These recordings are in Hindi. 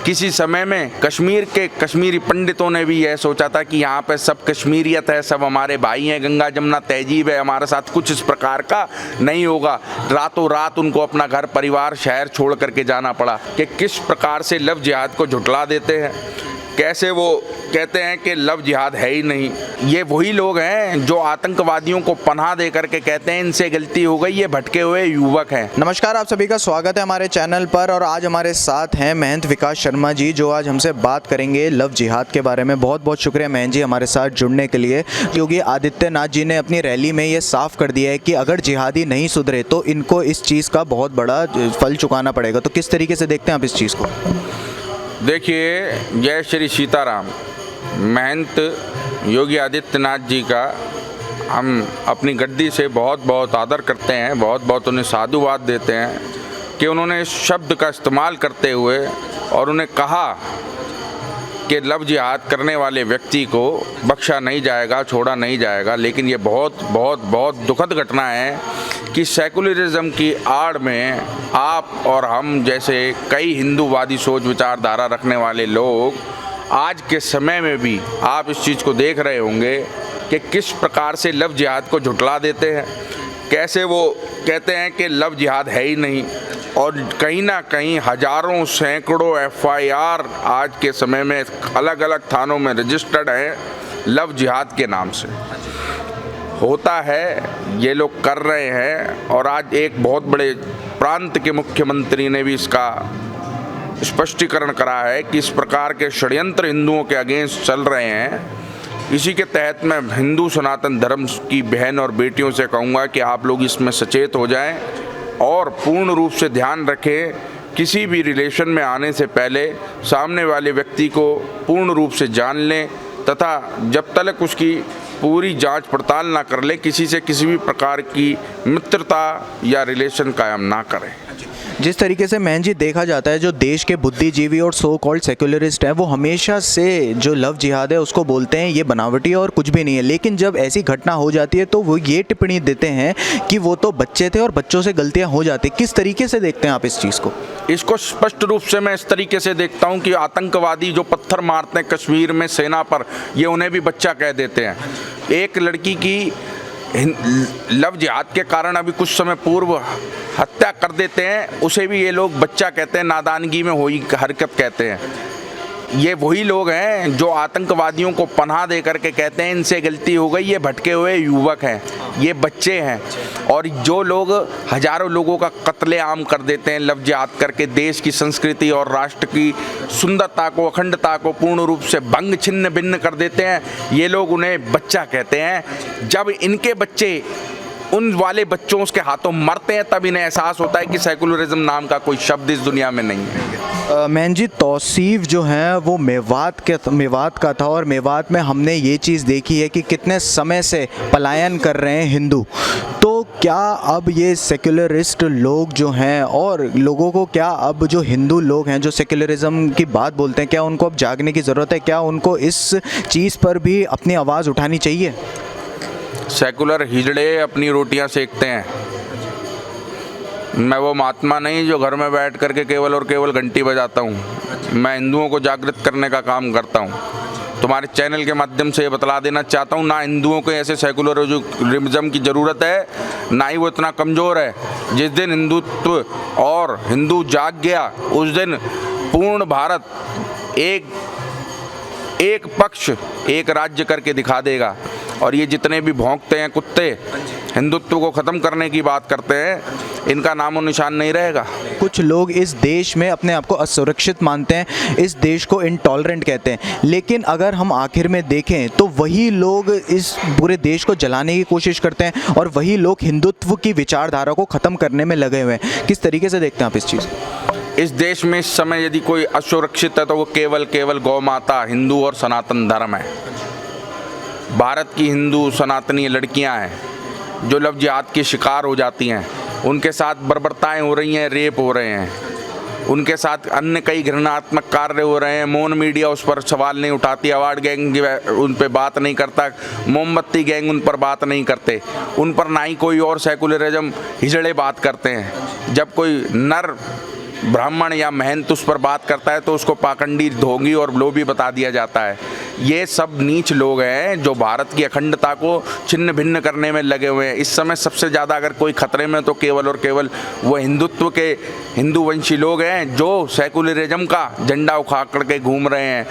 किसी समय में कश्मीर के कश्मीरी पंडितों ने भी यह सोचा था कि यहाँ पे सब कश्मीरियत है, सब हमारे भाई हैं, गंगा जमुना तहजीब है, हमारे साथ कुछ इस प्रकार का नहीं होगा। रातों रात उनको अपना घर परिवार शहर छोड़ करके जाना पड़ा। कि किस प्रकार से लव जिहाद को झुठला देते हैं, कैसे वो कहते हैं कि लव जिहाद है ही नहीं। ये वही लोग हैं जो आतंकवादियों को पनाह दे करके कहते हैं इनसे गलती हो गई, ये भटके हुए युवक हैं। नमस्कार, आप सभी का स्वागत है हमारे चैनल पर। और आज हमारे साथ हैं महंत विकास शर्मा जी, जो आज हमसे बात करेंगे लव जिहाद के बारे में। बहुत बहुत शुक्रिया महंत जी हमारे साथ जुड़ने के लिए। योगी आदित्यनाथ जी ने अपनी रैली में ये साफ कर दिया है कि अगर जिहादी नहीं सुधरे तो इनको इस चीज़ का बहुत बड़ा फल चुकाना पड़ेगा। तो किस तरीके से देखते हैं आप इस चीज़ को? देखिए, जय श्री सीताराम। महंत योगी आदित्यनाथ जी का हम अपनी गद्दी से बहुत बहुत आदर करते हैं, बहुत बहुत उन्हें साधुवाद देते हैं कि उन्होंने इस शब्द का इस्तेमाल करते हुए और उन्हें कहा कि लव जिहाद करने वाले व्यक्ति को बख्शा नहीं जाएगा, छोड़ा नहीं जाएगा। लेकिन ये बहुत बहुत बहुत दुखद घटना है कि सेकुलरिज्म की आड़ में आप और हम जैसे कई हिंदूवादी सोच विचारधारा रखने वाले लोग आज के समय में भी आप इस चीज़ को देख रहे होंगे कि किस प्रकार से लव जिहाद को झुठला देते हैं, कैसे वो कहते हैं कि लव जिहाद है ही नहीं। और कहीं ना कहीं हजारों सैकड़ों FIR आज के समय में अलग अलग थानों में रजिस्टर्ड हैं लव जिहाद के नाम से। होता है, ये लोग कर रहे हैं। और आज एक बहुत बड़े प्रांत के मुख्यमंत्री ने भी इसका स्पष्टीकरण करा है कि इस प्रकार के षड्यंत्र हिंदुओं के अगेंस्ट चल रहे हैं। इसी के तहत मैं हिंदू सनातन धर्म की बहन और बेटियों से कहूँगा कि आप लोग इसमें सचेत हो जाएं और पूर्ण रूप से ध्यान रखें। किसी भी रिलेशन में आने से पहले सामने वाले व्यक्ति को पूर्ण रूप से जान लें तथा जब तक उसकी पूरी जांच पड़ताल ना कर ले किसी से किसी भी प्रकार की मित्रता या रिलेशन कायम ना करें। जिस तरीके से महंत जी देखा जाता है, जो देश के बुद्धिजीवी और सो कॉल्ड सेक्युलरिस्ट हैं वो हमेशा से जो लव जिहाद है उसको बोलते हैं ये बनावटी और कुछ भी नहीं है। लेकिन जब ऐसी घटना हो जाती है तो वो ये टिप्पणी देते हैं कि वो तो बच्चे थे और बच्चों से गलतियां हो जाती। किस तरीके से देखते हैं आप इस चीज़ को? इसको स्पष्ट रूप से मैं इस तरीके से देखता हूं कि आतंकवादी जो पत्थर मारते हैं कश्मीर में सेना पर, ये उन्हें भी बच्चा कह देते हैं। एक लड़की की लव जिहाद के कारण अभी कुछ समय पूर्व हत्या कर देते हैं, उसे भी ये लोग बच्चा कहते हैं, नादानगी में हुई हरकत कहते हैं। ये वही लोग हैं जो आतंकवादियों को पनाह दे करके कहते हैं इनसे गलती हो गई, ये भटके हुए युवक हैं, ये बच्चे हैं। और जो लोग हजारों लोगों का कत्लेआम कर देते हैं लव जिहाद करके, देश की संस्कृति और राष्ट्र की सुंदरता को, अखंडता को पूर्ण रूप से भंग छिन्न भिन्न कर देते हैं, ये लोग उन्हें बच्चा कहते हैं। जब इनके बच्चे उन वाले बच्चों उसके हाथों मरते हैं तब इन्हें एहसास होता है कि सेकुलरिज्म नाम का कोई शब्द इस दुनिया में नहीं है। महंत जी, तौसीफ जो है वो मेवात का था और मेवात में हमने ये चीज़ देखी है कि कितने समय से पलायन कर रहे हैं हिंदू। तो क्या अब ये सेक्युलरिस्ट लोग जो हैं और लोगों को, क्या अब जो हिंदू लोग हैं जो सेक्युलरिज्म की बात बोलते हैं, क्या उनको अब जागने की ज़रूरत है? क्या उनको इस चीज़ पर भी अपनी आवाज़ उठानी चाहिए? सेकुलर हिजड़े अपनी रोटियां सेकते हैं। मैं वो महात्मा नहीं जो घर में बैठ करके केवल और केवल घंटी बजाता हूँ। मैं हिंदुओं को जागृत करने का काम करता हूँ। तुम्हारे चैनल के माध्यम से ये बतला देना चाहता हूँ, ना हिंदुओं को ऐसे सेकुलरिज्म की ज़रूरत है, ना ही वो इतना कमज़ोर है। जिस दिन हिंदुत्व और हिंदू जाग गया उस दिन पूर्ण भारत एक पक्ष एक राज्य करके दिखा देगा। और ये जितने भी भौंकते हैं कुत्ते हिंदुत्व को ख़त्म करने की बात करते हैं, इनका नामो निशान नहीं रहेगा। कुछ लोग इस देश में अपने आप को असुरक्षित मानते हैं, इस देश को इंटॉलरेंट कहते हैं। लेकिन अगर हम आखिर में देखें तो वही लोग इस पूरे देश को जलाने की कोशिश करते हैं और वही लोग हिंदुत्व की विचारधारा को ख़त्म करने में लगे हुए हैं। किस तरीके से देखते हैं आप इस चीज़ को? इस देश में इस समय यदि कोई असुरक्षित है तो वो केवल गौ माता, हिंदू और सनातन धर्म है। भारत की हिंदू सनातनी लड़कियां हैं जो लव जिहाद की शिकार हो जाती हैं, उनके साथ बर्बरताएं हो रही हैं, रेप हो रहे हैं, उनके साथ अन्य कई घृणात्मक कार्य हो रहे हैं। मौन मीडिया उस पर सवाल नहीं उठाती, अवार्ड गैंग उन पर बात नहीं करता, मोमबत्ती गैंग उन पर बात नहीं करते, उन पर ना ही कोई और सेकुलरिज्म हिजड़े बात करते हैं। जब कोई नर ब्राह्मण या महंत उस पर बात करता है तो उसको पाखंडी, ढोंगी और लोभी बता दिया जाता है। ये सब नीच लोग हैं जो भारत की अखंडता को छिन्न भिन्न करने में लगे हुए हैं। इस समय सबसे ज़्यादा अगर कोई खतरे में तो केवल और केवल वो हिंदुत्व के हिंदूवंशी लोग हैं जो सेकुलरिज्म का झंडा उखाड़ के घूम रहे हैं।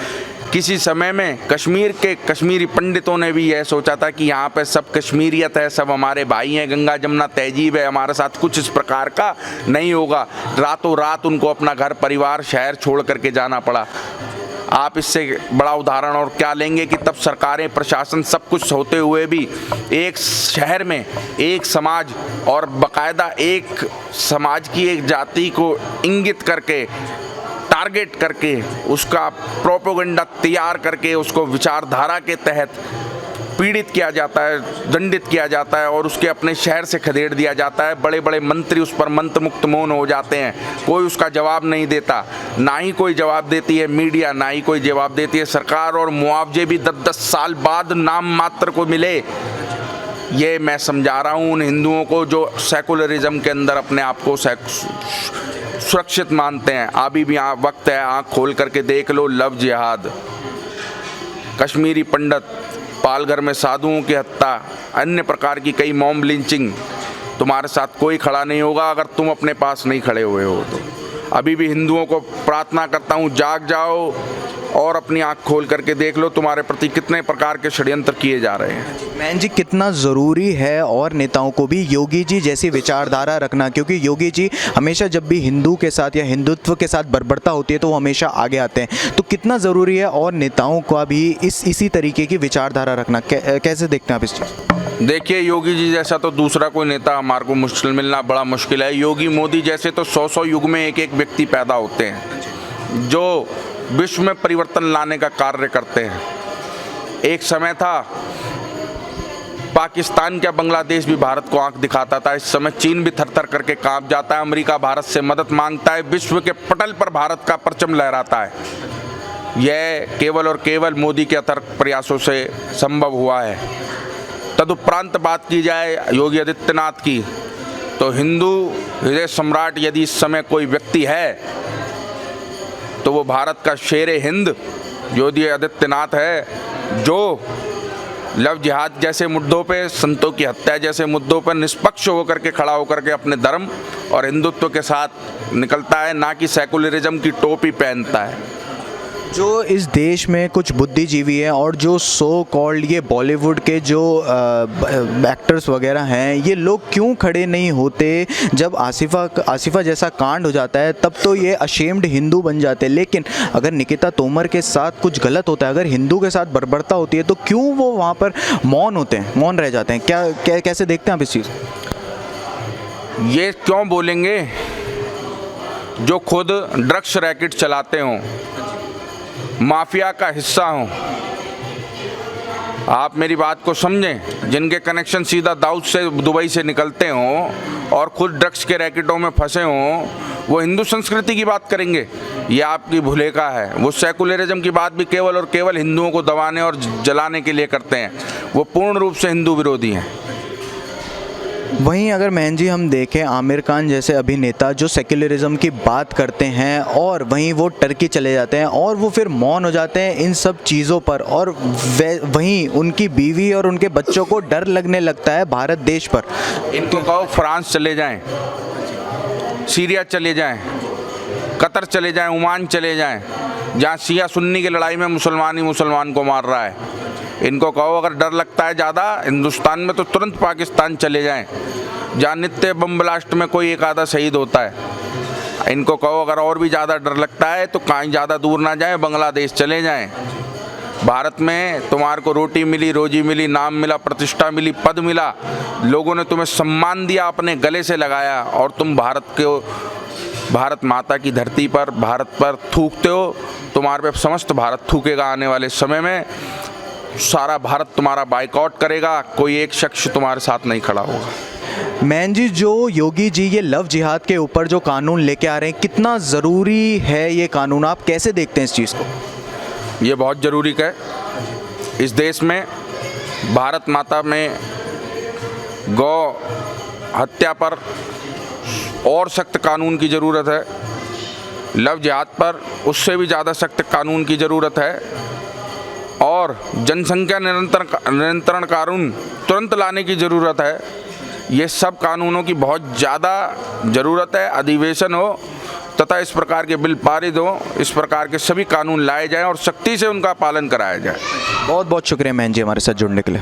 किसी समय में कश्मीर के कश्मीरी पंडितों ने भी यह सोचा था कि यहाँ पे सब कश्मीरियत है, सब हमारे भाई हैं, गंगा जमुना तहजीब है, हमारे साथ कुछ इस प्रकार का नहीं होगा। रातों रात उनको अपना घर परिवार शहर छोड़ करके जाना पड़ा। आप इससे बड़ा उदाहरण और क्या लेंगे कि तब सरकारें, प्रशासन सब कुछ होते हुए भी एक शहर में एक समाज और बाकायदा एक समाज की एक जाति को इंगित करके, टारगेट करके, उसका प्रोपेगेंडा तैयार करके उसको विचारधारा के तहत पीड़ित किया जाता है, दंडित किया जाता है और उसके अपने शहर से खदेड़ दिया जाता है। बड़े बड़े मंत्री उस पर मंत्रमुग्ध मौन हो जाते हैं, कोई उसका जवाब नहीं देता, ना ही कोई जवाब देती है मीडिया, ना ही कोई जवाब देती है सरकार, और मुआवजे भी 10-10 साल बाद नाम मात्र को मिले। ये मैं समझा रहा हूँ उन हिंदुओं को जो सेकुलरिज्म के अंदर अपने आप को सुरक्षित मानते हैं। अभी भी वक्त है, आँख खोल करके देख लो। लव जिहाद, कश्मीरी पंडित, पालघर में साधुओं की हत्या, अन्य प्रकार की कई मॉब लिंचिंग, तुम्हारे साथ कोई खड़ा नहीं होगा अगर तुम अपने पास नहीं खड़े हुए हो। तो अभी भी हिंदुओं को प्रार्थना करता हूँ, जाग जाओ और अपनी आँख खोल करके देख लो तुम्हारे प्रति कितने प्रकार के षड्यंत्र किए जा रहे हैं। मैन जी, कितना ज़रूरी है और नेताओं को भी योगी जी जैसी विचारधारा रखना, क्योंकि योगी जी हमेशा जब भी हिंदू के साथ या हिंदुत्व के साथ बर्बरता होती है तो वो हमेशा आगे आते हैं। तो कितना ज़रूरी है और नेताओं का भी इसी तरीके की विचारधारा रखना, कैसे देखते हैं आप इस चीज़? देखिए, योगी जी जैसा तो दूसरा कोई नेता हमारे को मुश्किल मिलना बड़ा मुश्किल है। योगी मोदी जैसे तो 100-100 युग में एक एक व्यक्ति पैदा होते हैं जो विश्व में परिवर्तन लाने का कार्य करते हैं। एक समय था पाकिस्तान क्या बांग्लादेश भी भारत को आंख दिखाता था, इस समय चीन भी थर-थर करके कांप जाता है। अमेरिका भारत से मदद मांगता है, विश्व के पटल पर भारत का परचम लहराता है। यह केवल और केवल मोदी के अथक प्रयासों से संभव हुआ है। तदुपरांत बात की जाए योगी आदित्यनाथ की, तो हिंदू हृदय सम्राट यदि इस समय कोई व्यक्ति है तो वो भारत का शेरे हिंद योगी आदित्यनाथ है, जो लव जिहाद जैसे मुद्दों पे, संतों की हत्या जैसे मुद्दों पर निष्पक्ष होकर के खड़ा होकर के अपने धर्म और हिंदुत्व के साथ निकलता है, ना कि सेकुलरिज्म की टोपी पहनता है। जो इस देश में कुछ बुद्धिजीवी हैं और जो सो कॉल्ड ये बॉलीवुड के जो एक्टर्स वगैरह हैं, ये लोग क्यों खड़े नहीं होते जब आसिफा जैसा कांड हो जाता है? तब तो ये अशेम्ड हिंदू बन जाते हैं, लेकिन अगर निकिता तोमर के साथ कुछ गलत होता है, अगर हिंदू के साथ बर्बरता होती है, तो क्यों वो वहाँ पर मौन होते हैं, मौन रह जाते हैं? कैसे देखते हैं आप इस चीज़? ये क्यों बोलेंगे जो खुद ड्रग्स रैकेट चलाते हों, माफिया का हिस्सा हों। आप मेरी बात को समझें, जिनके कनेक्शन सीधा दाऊद से, दुबई से निकलते हों और खुद ड्रग्स के रैकेटों में फंसे हों, वो हिंदू संस्कृति की बात करेंगे? ये आपकी भुलेखा है। वो सेकुलरिज्म की बात भी केवल और केवल हिंदुओं को दबाने और जलाने के लिए करते हैं। वो पूर्ण रूप से हिंदू विरोधी हैं। वहीं अगर महन जी हम देखें आमिर खान जैसे अभिनेता जो सेक्युलरिज्म की बात करते हैं और वहीं वो टर्की चले जाते हैं और वो फिर मौन हो जाते हैं इन सब चीज़ों पर, और वहीं उनकी बीवी और उनके बच्चों को डर लगने लगता है भारत देश पर। इनको कहो फ्रांस चले जाएं, सीरिया चले जाएं, कतर चले जाएं, ओमान चले जाएं, जहाँ शिया सुन्नी की लड़ाई में मुसलमान ही मुसलमान को मार रहा है। इनको कहो अगर डर लगता है ज़्यादा हिंदुस्तान में तो तुरंत पाकिस्तान चले जाएं, जहाँ नित्य बम ब्लास्ट में कोई एक आधा शहीद होता है। इनको कहो अगर और भी ज़्यादा डर लगता है तो कहीं ज़्यादा दूर ना जाएं, बांग्लादेश चले जाएं। भारत में तुम्हारे को रोटी मिली, रोजी मिली, नाम मिला, प्रतिष्ठा मिली, पद मिला, लोगों ने तुम्हें सम्मान दिया, अपने गले से लगाया, और तुम भारत माता की धरती पर, भारत पर थूकते हो। तुम्हारे पे समस्त भारत थूकेगा। आने वाले समय में सारा भारत तुम्हारा बाइकआउट करेगा, कोई एक शख्स तुम्हारे साथ नहीं खड़ा होगा। मैन जी, जो योगी जी ये लव जिहाद के ऊपर जो कानून लेके आ रहे हैं, कितना ज़रूरी है ये कानून? आप कैसे देखते हैं इस चीज़ को? ये बहुत ज़रूरी है। इस देश में भारत माता में गौ हत्या पर और सख्त कानून की ज़रूरत है। लव जिहाद पर उससे भी ज़्यादा सख्त कानून की ज़रूरत है और जनसंख्या नियंत्रण कानून तुरंत लाने की ज़रूरत है। ये सब कानूनों की बहुत ज़्यादा ज़रूरत है। अधिवेशन हो तथा इस प्रकार के बिल पारित हो, इस प्रकार के सभी कानून लाए जाएं और सख्ती से उनका पालन कराया जाए। बहुत बहुत शुक्रिया महन जी हमारे साथ जुड़ने के लिए।